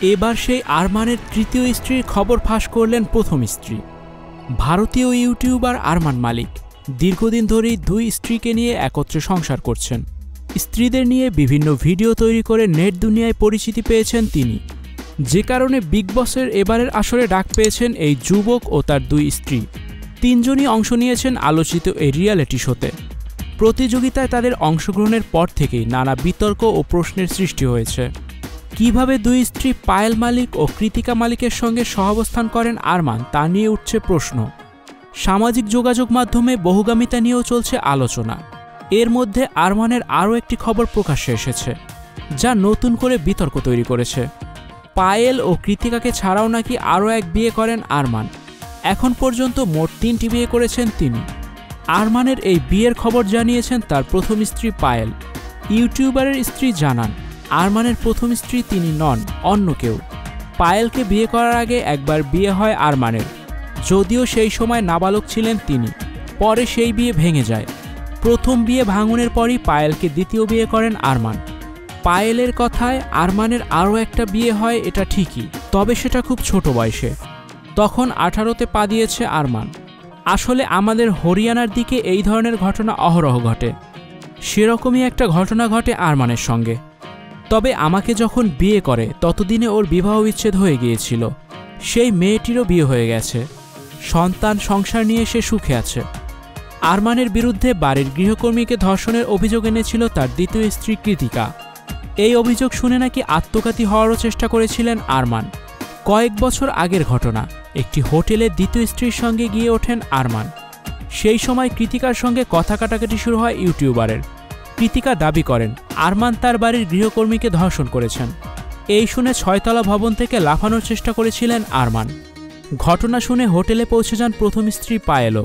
এবার সেই আরমানের তৃতীয় স্ত্রীর খবর ফাঁস করলেন প্রথম স্ত্রী। ভারতীয় ইউটিউবার আরমান মালিক দীর্ঘদিন ধরেই দুই স্ত্রীকে নিয়ে একত্রে সংসার করছেন। স্ত্রীদের নিয়ে বিভিন্ন ভিডিও তৈরি করে নেট দুনিয়ায় পরিচিতি পেয়েছেন তিনি, যে কারণে বিগ বসের এবারের আসরে ডাক পেয়েছেন এই যুবক ও তার দুই স্ত্রী। তিনজনই অংশ নিয়েছেন আলোচিত এই রিয়ালিটি শোতে। প্রতিযোগিতায় তাদের অংশগ্রহণের পর থেকেই নানা বিতর্ক ও প্রশ্নের সৃষ্টি হয়েছে। কিভাবে দুই স্ত্রী পায়েল মালিক ও কৃতিকা মালিকের সঙ্গে সহাবস্থান করেন আরমান, তা নিয়ে উঠছে প্রশ্ন। সামাজিক যোগাযোগ মাধ্যমে বহুগামিতা নিয়েও চলছে আলোচনা। এর মধ্যে আরমানের আরও একটি খবর প্রকাশ্যে এসেছে, যা নতুন করে বিতর্ক তৈরি করেছে। পায়েল ও কৃতিকাকে ছাড়াও নাকি আরও এক বিয়ে করেন আরমান। এখন পর্যন্ত মোট 3টি বিয়ে করেছেন তিনি। আরমানের এই বিয়ের খবর জানিয়েছেন তার প্রথম স্ত্রী পায়েল। ইউটিউবারের স্ত্রী জানান, আরমানের প্রথম স্ত্রী তিনি নন, অন্য কেউ। পায়েলকে বিয়ে করার আগে একবার বিয়ে হয় আরমানের, যদিও সেই সময় নাবালক ছিলেন তিনি। পরে সেই বিয়ে ভেঙে যায়। প্রথম বিয়ে ভাঙনের পরই পায়েলকে দ্বিতীয় বিয়ে করেন আরমান। পায়েলের কথায় আরমানের আরও একটা বিয়ে হয়, এটা ঠিকই, তবে সেটা খুব ছোট বয়সে। তখন 18তে পা দিয়েছে আরমান। আসলে আমাদের হরিয়ানার দিকে এই ধরনের ঘটনা অহরহ ঘটে। সেরকমই একটা ঘটনা ঘটে আরমানের সঙ্গে। তবে আমাকে যখন বিয়ে করে ততদিনে ওর বিবাহ বিচ্ছেদ হয়ে গিয়েছিল। সেই মেয়েটিরও বিয়ে হয়ে গেছে, সন্তান সংসার নিয়ে সে সুখে আছে। আরমানের বিরুদ্ধে বাড়ির গৃহকর্মীকে ধর্ষণের অভিযোগ এনেছিল তার দ্বিতীয় স্ত্রী কৃতিকা। এই অভিযোগ শুনে নাকি আত্মঘাতী হওয়ারও চেষ্টা করেছিলেন আরমান। কয়েক বছর আগের ঘটনা, একটি হোটেলে দ্বিতীয় স্ত্রীর সঙ্গে গিয়ে ওঠেন আরমান। সেই সময় কৃতিকার সঙ্গে কথা কাটাকাটি শুরু হয় ইউটিউবারের। কৃতিকা দাবি করেন আরমান তার বাড়ির গৃহকর্মীকে ধর্ষণ করেছেন। এই শুনে 6তলা ভবন থেকে লাফানোর চেষ্টা করেছিলেন আরমান। ঘটনা শুনে হোটেলে পৌঁছে যান প্রথম স্ত্রী পায়েলও।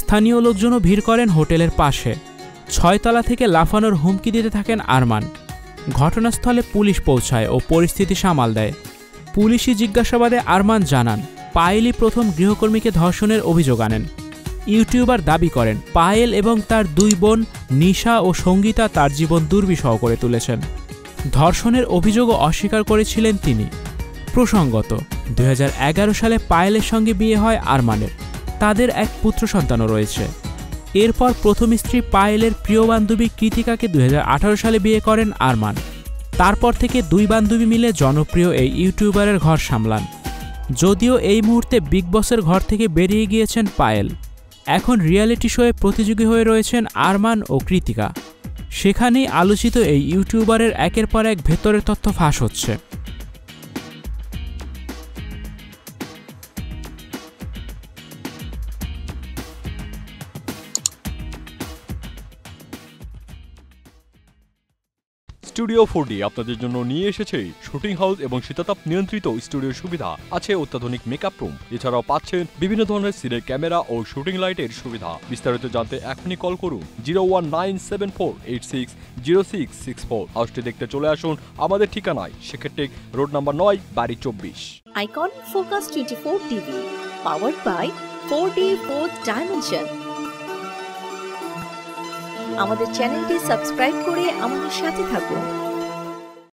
স্থানীয় লোকজনও ভিড় করেন হোটেলের পাশে। 6তলা থেকে লাফানোর হুমকি দিতে থাকেন আরমান। ঘটনাস্থলে পুলিশ পৌঁছায় ও পরিস্থিতি সামাল দেয়। পুলিশি জিজ্ঞাসাবাদে আরমান জানান, পায়েলই প্রথম গৃহকর্মীকে ধর্ষণের অভিযোগ আনেন। ইউটিউবার দাবি করেন পায়েল এবং তার দুই বোন নিশা ও সঙ্গীতা তার জীবন দুর্বিষহ করে তুলেছেন। ধর্ষণের অভিযোগও অস্বীকার করেছিলেন তিনি। প্রসঙ্গত, 2011 সালে পায়েলের সঙ্গে বিয়ে হয় আরমানের। তাদের এক পুত্র সন্তানও রয়েছে। এরপর প্রথম স্ত্রী পায়েলের প্রিয় বান্ধবী কৃতিকাকে 2018 সালে বিয়ে করেন আরমান। তারপর থেকে দুই বান্ধবী মিলে জনপ্রিয় এই ইউটিউবারের ঘর সামলান। যদিও এই মুহূর্তে বিগ বসের ঘর থেকে বেরিয়ে গিয়েছেন পায়েল। এখন রিয়ালিটি শোয়ে প্রতিযোগী হয়ে রয়েছেন আরমান ও কৃতিকা। সেখানেই আলোচিত এই ইউটিউবারের একের পর এক ভেতরের তথ্য ফাঁস হচ্ছে। স্টুডিও 4D আপনাদের জন্য নিয়ে এসেছে শুটিং হাউস এবং শীতাতাপ নিয়ন্ত্রিত স্টুডিওর সুবিধা, আছে অত্যাধুনিক মেকআপ রুম, এছাড়াও পাচ্ছেন বিভিন্ন ধরনের সিনের ক্যামেরা ও শুটিং লাইটের সুবিধা। বিস্তারিত জানতে এখনই কল করুন 01974860664। হাউসটি দেখতে চলে আসুন আমাদের ঠিকানায় সেক্ষেত্রে রোড নাম্বার 9, বাড়ি 24। Icon focus 24 TV, powered by 4D Fourth Dimension। আমাদের চ্যানেলটি সাবস্ক্রাইব করে আমাদের সাথে থাকুন।